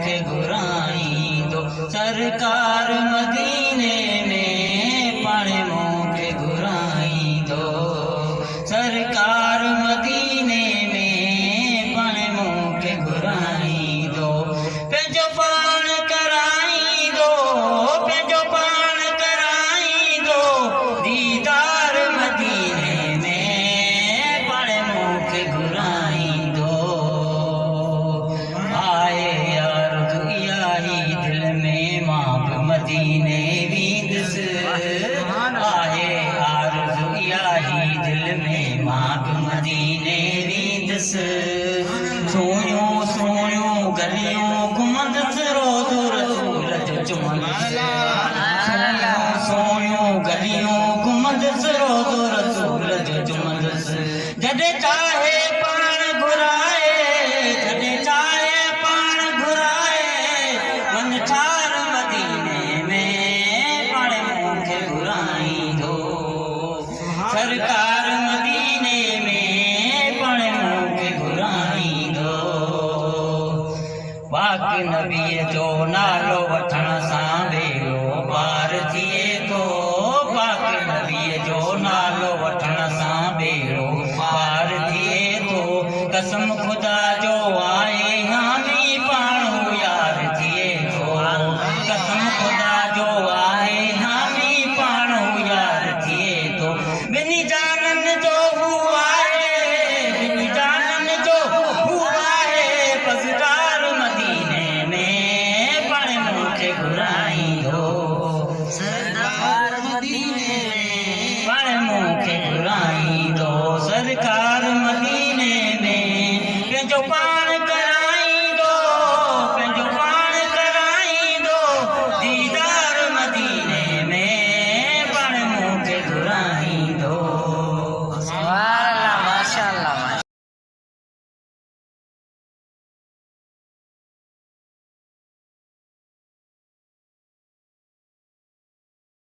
मूंखे घुराईंदो सरकार मदीने में पाण मूंखे घुराईंदो सरकार मदीने में पाण मूंखे घुराईंदो पंहिंजो पाण कराईंदो पंहिंजो पाण कराईंदो दीदार मदीने में पाण मूंखे घुराईंदो आए अर्ज़ु इहा ई दिल में मां बि मदीने वेंदुसि आहे अर्ज़ु इहा ई दिल में मां बि मदीने वेंदुसि सोहिणियूं सोहिणियूं गलियूं घुमंदुसि रोज़ रसूल जो चुमंदुसि सोहिणियूं सोहिणियूं गलियूं घुमंदुसि रोज़ रसूल जो चुमंदुसि जॾहिं चाहे पाण घुराए जॾहिं चाहे पाण घुराए वञ ठार मदीने में पाण मूंखे घुराईंदो सरकार मदीने में पाण मूंखे घुराईंदो पाक नबीअ जो नालो वठण सां बेड़ो पार थी